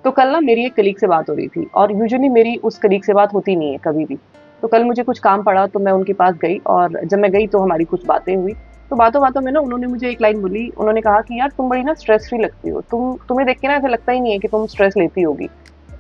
तो कल ना मेरी एक कलीग से बात हो रही थी और यूजुअली मेरी उस कलीग से बात होती नहीं है कभी भी। तो कल मुझे कुछ काम पड़ा तो मैं उनके पास गई और जब मैं गई तो हमारी कुछ बातें हुई। तो बातों-बातों में ना उन्होंने मुझे एक लाइन बोली, उन्होंने कहा कि यार तुम बड़ी ना स्ट्रेस फ्री लगती हो। तुम्हें देख के ना ऐसा लगता ही नहीं है कि तुम स्ट्रेस लेती होगी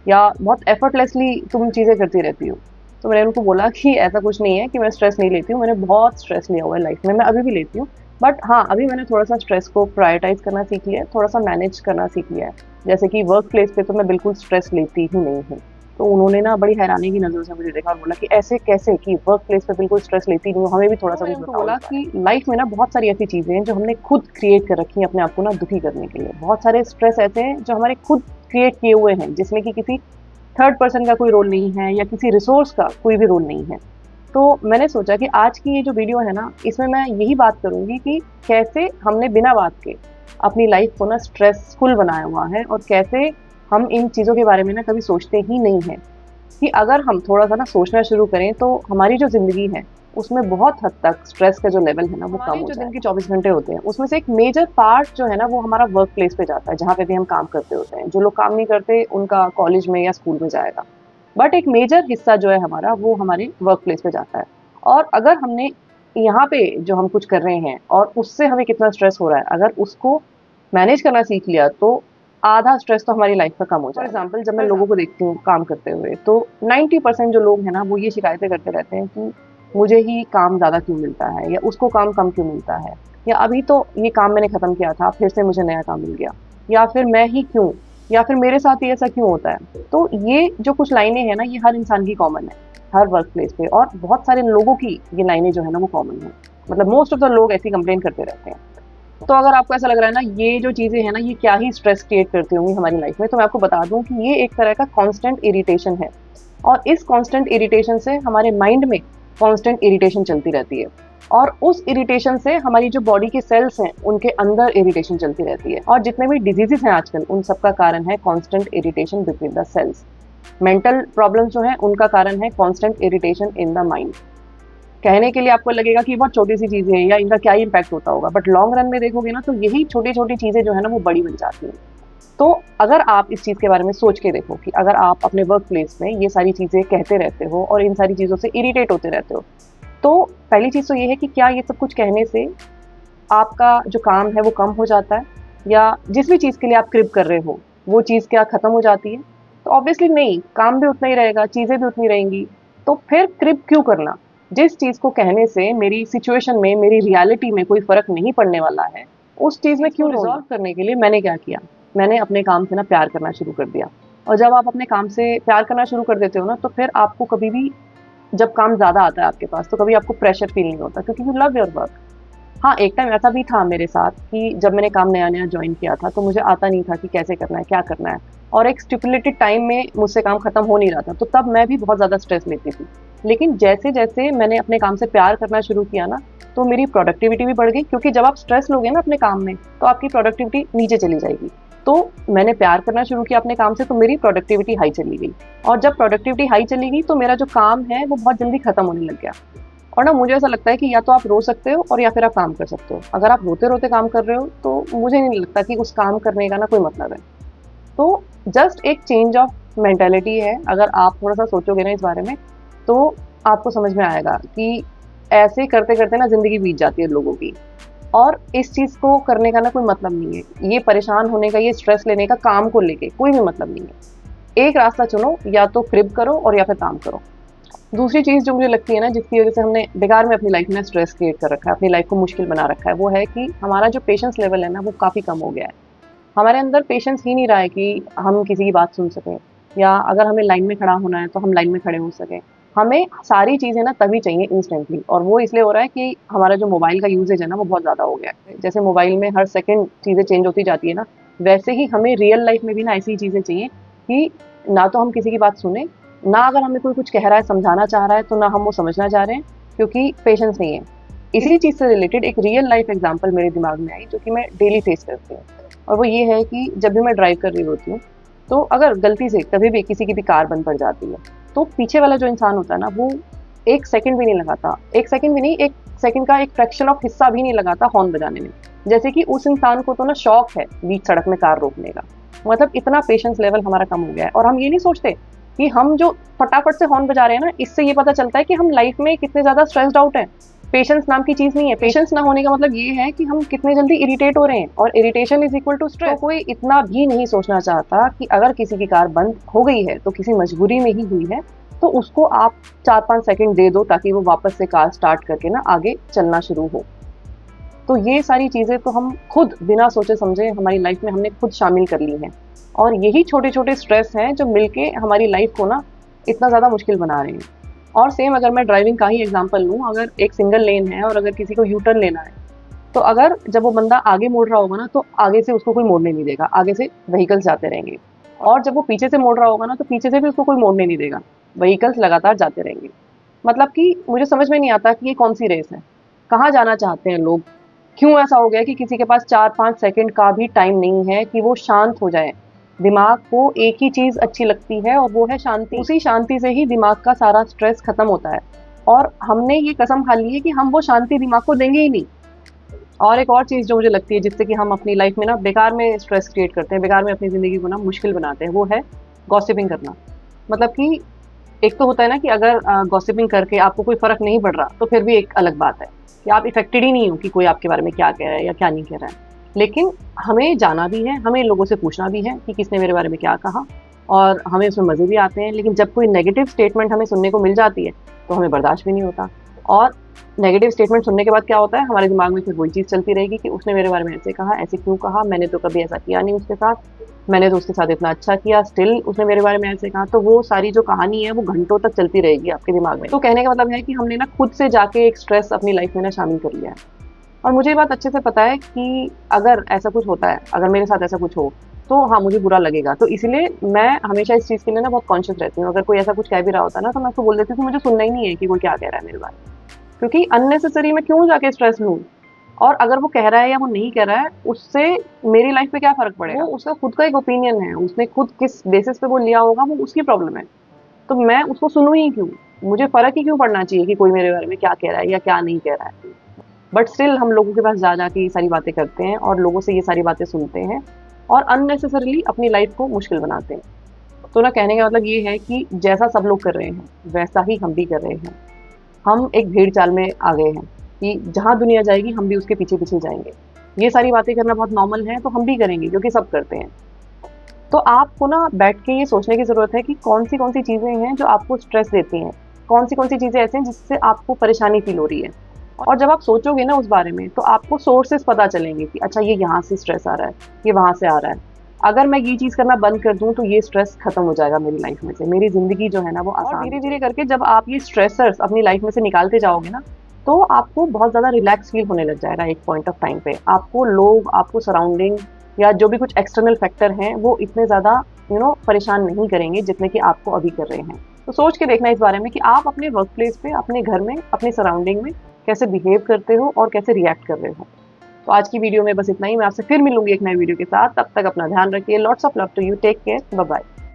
या बहुत एफर्टलेसली तुम चीज़ें करती रहती हो। तो मैंने उनको बोला कि ऐसा कुछ नहीं है कि मैं स्ट्रेस नहीं लेती हूँ, मैंने बहुत स्ट्रेस लिया हुआ है लाइफ में, मैं अभी भी लेती हूँ। बट हाँ, अभी मैंने थोड़ा-सा स्ट्रेस को प्रायोरिटाइज़ करना सीख लिया है, थोड़ा-सा मैनेज करना सीख लिया है। जैसे कि वर्क प्लेस पे तो मैं बिल्कुल स्ट्रेस लेती ही नहीं हूँ। तो उन्होंने ना बड़ी हैरानी की नज़रों से मुझे देखा और बोला कि ऐसे कैसे कि वर्क प्लेस पे बिल्कुल स्ट्रेस लेती नहीं हो, हमें भी तो थोड़ा-सा मैंने कुछ उनको बताओ इस बोला बारे कि में। लाइफ में ना बहुत सारी ऐसी चीज़ें हैं जो हमने खुद क्रिएट कर रखी हैं अपने आप को ना दुखी करने के लिए। बहुत सारे स्ट्रेस ऐसे हैं जो हमारे खुद क्रिएट किए हुए हैं, जिसमें कि किसी थर्ड पर्सन का कोई रोल नहीं है या किसी रिसोर्स का कोई भी रोल नहीं है। तो मैंने सोचा कि आज की ये जो वीडियो है ना, इसमें मैं यही बात करूँगी कि कैसे हमने बिना बात के अपनी लाइफ को ना स्ट्रेसफुल बनाया हुआ है और कैसे हम इन चीज़ों के बारे में ना कभी सोचते ही नहीं हैं। कि अगर हम थोड़ा-सा ना सोचना शुरू करें तो हमारी जो ज़िंदगी है, उसमें बहुत हद तक स्ट्रेस का जो लेवल है ना वो कम हमारे हो जो दिन जाएगा। के 24 घंटे होते हैं, उसमें से एक मेजर पार्ट जो है ना वो हमारा वर्क प्लेस पे जाता है, जहाँ पे भी हम काम करते होते हैं। जो लोग काम नहीं करते उनका कॉलेज में या स्कूल में जाएगा। बट एक मेजर हिस्सा जो है हमारा वो हमारे वर्क प्लेस पे जाता है। और अगर हमने यहाँ पे जो हम कुछ कर रहे हैं और उससे हमें कितना स्ट्रेस हो रहा है, अगर उसको मैनेज करना सीख लिया तो आधा स्ट्रेस तो हमारी लाइफ का कम हो फॉर जाएगा। एग्जाम्पल जब मैं लोगों को देखती हूँ काम करते हुए तो 90% जो लोग हैं ना वो ये शिकायतें करते रहते हैं कि मुझे ही काम ज़्यादा क्यों मिलता है या उसको काम कम क्यों मिलता है या अभी तो ये काम मैंने ख़त्म किया था फिर से मुझे नया काम मिल गया या फिर मैं ही क्यों या फिर मेरे साथ ही ऐसा क्यों होता है। तो ये जो कुछ लाइनें हैं ना ये हर इंसान की कॉमन है, हर वर्क प्लेस पे, और बहुत सारे लोगों की ये लाइनें जो है ना वो कॉमन है। मतलब मोस्ट ऑफ द लोग ऐसी कंप्लेन करते रहते हैं। तो अगर आपको ऐसा लग रहा है ना ये जो चीज़ें हैं ना ये क्या ही स्ट्रेस क्रिएट करती होंगी हमारी लाइफ में, तो मैं आपको बता दूं कि ये एक तरह का कांस्टेंट इरिटेशन है। और इस कांस्टेंट इरिटेशन से हमारे माइंड में कांस्टेंट इरिटेशन चलती रहती है और उस इरिटेशन से हमारी जो बॉडी के सेल्स हैं उनके अंदर इरिटेशन चलती रहती है। और जितने भी डिजीजेस हैं आजकल उन सबका कारण है constant irritation between the cells. Mental problems जो हैं उनका कारण है constant irritation in the mind. कहने के लिए आपको लगेगा कि बहुत छोटी सी चीज़ें हैं या इनका क्या ही इम्पैक्ट होता होगा, बट लॉन्ग रन में देखोगे ना तो यही छोटी छोटी चीज़ें जो है ना वो बड़ी बन जाती हैं। तो अगर आप इस चीज़ के बारे में सोच के देखो कि अगर आप अपने वर्क प्लेस में ये सारी चीज़ें कहते रहते हो और इन सारी चीज़ों से इरिटेट होते रहते हो, तो पहली चीज़ तो ये है कि क्या ये सब कुछ कहने से आपका जो काम है वो कम हो जाता है या जिस भी चीज़ के लिए आप क्रिप कर रहे हो वो चीज़ क्या ख़त्म हो जाती है? तो ऑब्वियसली नहीं, काम भी उतना ही रहेगा, चीज़ें भी उतनी रहेंगी। तो फिर क्रिप क्यों करना? जिस चीज़ को कहने से मेरी सिचुएशन में, मेरी रियलिटी में कोई फ़र्क नहीं पड़ने वाला है, उस चीज़ में क्यों रिज़ॉल्व करने के लिए मैंने क्या किया? मैंने अपने काम से ना प्यार करना शुरू कर दिया। और जब आप अपने काम से प्यार करना शुरू कर देते हो ना, तो फिर आपको कभी भी जब काम ज़्यादा आता है आपके पास, तो कभी आपको प्रेशर फ़ील नहीं होता क्योंकि यू लव योर वर्क। हाँ, एक टाइम ऐसा भी था मेरे साथ कि जब मैंने काम नया-नया जॉइन किया था, तो मुझे आता नहीं था कि कैसे करना है, क्या करना है, और एक स्टिपुलेटेड टाइम में मुझसे काम खत्म हो नहीं रहा था, तो तब मैं भी बहुत ज़्यादा स्ट्रेस लेती थी। लेकिन जैसे-जैसे मैंने अपने काम से प्यार करना शुरू किया ना, तो मेरी प्रोडक्टिविटी भी बढ़ गई क्योंकि जब आप स्ट्रेस लोगे ना अपने काम में, तो आपकी प्रोडक्टिविटी नीचे चली जाएगी। तो मैंने प्यार करना शुरू किया अपने काम से, तो मेरी प्रोडक्टिविटी हाई चली गई, और जब प्रोडक्टिविटी हाई चली गई, तो मेरा जो काम है, वो बहुत जल्दी खत्म होने लग गया। और ना मुझे ऐसा लगता है कि या तो आप रो सकते हो और या फिर आप काम कर सकते हो। अगर आप रोते-रोते काम कर रहे हो तो मुझे नहीं लगता कि उस काम करने का ना कोई मतलब है। तो जस्ट एक चेंज ऑफ मेंटालिटी है। अगर आप थोड़ा-सा सोचोगे ना इस बारे में, तो आपको समझ में आएगा कि ऐसे करते-करते ना ज़िंदगी बीत जाती है लोगों की। और इस चीज़ को करने का ना कोई मतलब नहीं है। ये परेशान होने का, ये स्ट्रेस लेने का काम को लेके कोई भी मतलब नहीं है। एक रास्ता चुनो, या तो क्रिब करो और या फिर काम करो। दूसरी चीज़ जो मुझे लगती है ना जिसकी वज़ह से हमने बेकार में अपनी लाइफ़ में स्ट्रेस क्रिएट कर रखा है, अपनी लाइफ़ को मुश्किल बना रखा है, वो है कि हमारा जो पेशेंस लेवल है ना वो काफ़ी कम हो गया है। हमारे अंदर पेशेंस ही नहीं रहा है कि हम किसी की बात सुन सकें, या अगर हमें लाइन में खड़ा होना है तो हम लाइन में खड़े हो सकें। हमें सारी चीज़ें ना तभी चाहिए इंस्टेंटली, और वो इसलिए हो रहा है कि हमारा जो मोबाइल का यूसेज है ना वो बहुत ज़्यादा हो गया है। जैसे मोबाइल में हर सेकंड चीज़ें चेंज होती जाती है ना, वैसे ही हमें रियल लाइफ़ में भी ना ऐसी ही चीज़ें चाहिए कि ना तो हम किसी की बात सुनें, ना अगर हमें कोई कुछ कह रहा है, समझाना चाह रहा है, तो ना हम वो समझना चाह रहे हैं, क्योंकि पेशेंस नहीं है। इसी चीज़ से रिलेटेड एक रियल लाइफ़ एग्ज़ाम्पल मेरे दिमाग में आई, जो कि मैं डेली फेस करती हूँ। और वो ये है कि जब भी मैं ड्राइव कर रही होती हूँ, तो अगर गलती से कभी भी किसी की भी कार बंद पड़ जाती है, तो पीछे वाला जो इंसान होता है ना, वो 1 सेकंड भी नहीं लगाता। 1 सेकंड भी नहीं, 1 सेकंड का एक फ्रैक्शन ऑफ हिस्सा भी नहीं लगाता हॉर्न बजाने में। जैसे कि उस इंसान को तो ना शौक है बीच सड़क में कार रोकने का। मतलब इतना पेशेंस लेवल हमारा कम हो गया है। और हम ये नहीं सोचते कि हम जो फटाफट से हॉर्न बजा रहे हैं ना, इससे ये पता चलता है कि हम लाइफ में कितने ज़्यादा स्ट्रेस्ड आउट हैं। पेशेंस नाम की चीज़ नहीं है। पेशेंस ना होने का मतलब ये है कि हम कितने जल्दी इरिटेट हो रहे हैं, और irritation is equal to stress. तो कोई इतना भी नहीं सोचना चाहता कि अगर किसी की कार बंद हो गई है तो किसी मजबूरी में ही हुई है, तो उसको आप 4-5 सेकंड दे दो ताकि वो वापस से कार स्टार्ट करके ना आगे चलना शुरू हो। तो ये सारी चीज़ें तो हम खुद बिना सोचे समझे हमारी लाइफ में हमने खुद शामिल कर ली हैं, और यही छोटे छोटे स्ट्रेस हैं जो मिलके हमारी लाइफ को ना इतना ज़्यादा मुश्किल बना रहे हैं। और सेम अगर मैं ड्राइविंग का ही एग्जांपल लूँ, अगर एक सिंगल लेन है और अगर किसी को यू टर्न लेना है, तो अगर जब वो बंदा आगे मोड़ रहा होगा ना, तो आगे से उसको कोई मोड़ने नहीं देगा, आगे से व्हीकल्स जाते रहेंगे। और जब वो पीछे से मोड़ रहा होगा ना, तो पीछे से भी उसको कोई मोड़ने नहीं देगा, व्हीकल्स लगातार जाते रहेंगे। मतलब कि मुझे समझ में नहीं आता कि ये कौन सी रेस है, कहाँ जाना चाहते हैं लोग। क्यों ऐसा हो गया कि किसी के पास 4-5 सेकंड का भी टाइम नहीं है कि वो शांत हो जाए। दिमाग को एक ही चीज़ अच्छी लगती है और वो है शांति। उसी शांति से ही दिमाग का सारा स्ट्रेस खत्म होता है, और हमने ये कसम खा ली है कि हम वो शांति दिमाग को देंगे ही नहीं। और एक और चीज़ जो मुझे लगती है जिससे कि हम अपनी लाइफ में ना बेकार में स्ट्रेस क्रिएट करते हैं, बेकार में अपनी ज़िंदगी को ना मुश्किल बनाते हैं, वो है गॉसिपिंग करना। मतलब कि एक तो होता है ना कि अगर गॉसिपिंग करके आपको कोई फ़र्क नहीं पड़ रहा, तो फिर भी एक अलग बात है कि आप इफ़ेक्टेड ही नहीं हो कि कोई आपके बारे में क्या कह रहा है या क्या नहीं कह रहा है। लेकिन हमें जाना भी है, हमें लोगों से पूछना भी है कि किसने मेरे बारे में क्या कहा, और हमें उसमें मज़े भी आते हैं। लेकिन जब कोई नेगेटिव स्टेटमेंट हमें सुनने को मिल जाती है, तो हमें बर्दाश्त भी नहीं होता। और नेगेटिव स्टेटमेंट सुनने के बाद क्या होता है, हमारे दिमाग में फिर वही चीज़ चलती रहेगी कि उसने मेरे बारे में ऐसे कहा, ऐसे क्यों कहा, मैंने तो कभी ऐसा किया नहीं उसके साथ, मैंने तो उसके साथ इतना अच्छा किया, स्टिल उसने मेरे बारे में ऐसे कहा। तो वो सारी जो कहानी है वो घंटों तक चलती रहेगी आपके दिमाग में। तो कहने का मतलब है कि हमने ना खुद से जाके एक स्ट्रेस अपनी लाइफ में ना शामिल कर लिया है। और मुझे ये बात अच्छे से पता है कि अगर ऐसा कुछ होता है, अगर मेरे साथ ऐसा कुछ हो, तो हाँ, मुझे बुरा लगेगा। तो इसलिए मैं हमेशा इस चीज़ के लिए ना बहुत कॉन्शियस रहती हूँ। अगर कोई ऐसा कुछ कह भी रहा होता है ना, तो मैं उसको बोल देती हूँ कि मुझे सुनना ही नहीं है कि कोई क्या कह रहा है मेरे बारे में। क्योंकि अननेसेसरी मैं क्यों जाके स्ट्रेस लूँ? और अगर वो कह रहा है या वो नहीं कह रहा है, उससे मेरी लाइफ पे क्या फ़र्क पड़ेगा? वो उसका खुद का एक ओपिनियन है, उसने खुद किस बेसिस पे वो लिया होगा, वो उसकी प्रॉब्लम है। तो मैं उसको सुनूँ ही क्यों? मुझे फ़र्क ही क्यों पड़ना चाहिए कि कोई मेरे बारे में क्या कह रहा है या क्या नहीं कह रहा है? बट स्टिल हम लोगों के पास जा के ये सारी बातें करते हैं और लोगों से ये सारी बातें सुनते हैं, और अननेसेसरीली अपनी लाइफ को मुश्किल बनाते हैं। तो ना कहने का मतलब ये है कि जैसा सब लोग कर रहे हैं, वैसा ही हम भी कर रहे हैं। हम एक भेड़ चाल में आ गए हैं कि जहाँ दुनिया जाएगी हम भी उसके पीछे-पीछे जाएँगे। ये सारी बातें करना बहुत नॉर्मल है, तो हम भी करेंगे क्योंकि सब करते हैं। तो आपको ना बैठ के ये सोचने की ज़रूरत है कि कौन सी चीज़ें हैं जो आपको स्ट्रेस देती हैं? कौन सी चीज़ें ऐसी हैं जिससे आपको परेशानी फ़ील हो रही है? और जब आप सोचोगे ना उस बारे में, तो आपको सोर्सेज़ पता चलेंगे कि अच्छा, ये यहाँ से स्ट्रेस आ रहा है, ये वहाँ से आ रहा है। अगर मैं ये चीज़ करना बंद कर दूँ, तो ये स्ट्रेस खत्म हो जाएगा मेरी लाइफ़ में से। मेरी ज़िंदगी जो है ना वो आसान हो जाएगी। और धीरे-धीरे करके जब आप ये स्ट्रेसर्स अपनी लाइफ़ में से निकालते जाओगे ना, तो आपको बहुत ज़्यादा रिलैक्स फ़ील होने लग जाएगा एक पॉइंट ऑफ टाइम पे। आपको लोग, आपको सराउंडिंग या जो भी कुछ एक्सटर्नल फैक्टर हैं, वो इतने ज़्यादा परेशान नहीं करेंगे जितने कि आपको अभी कर रहे हैं। तो सोच के देखना इस बारे में कि आप अपने वर्क प्लेस पे, अपने घर में, अपनी सराउंडिंग में कैसे बिहेव करते हो और कैसे रिएक्ट कर रहे हो। तो आज की वीडियो में बस इतना ही। मैं आपसे फिर मिलूंगी एक नए वीडियो के साथ। तब तक अपना ध्यान रखिए। Lots of love to you. Take care. Bye bye.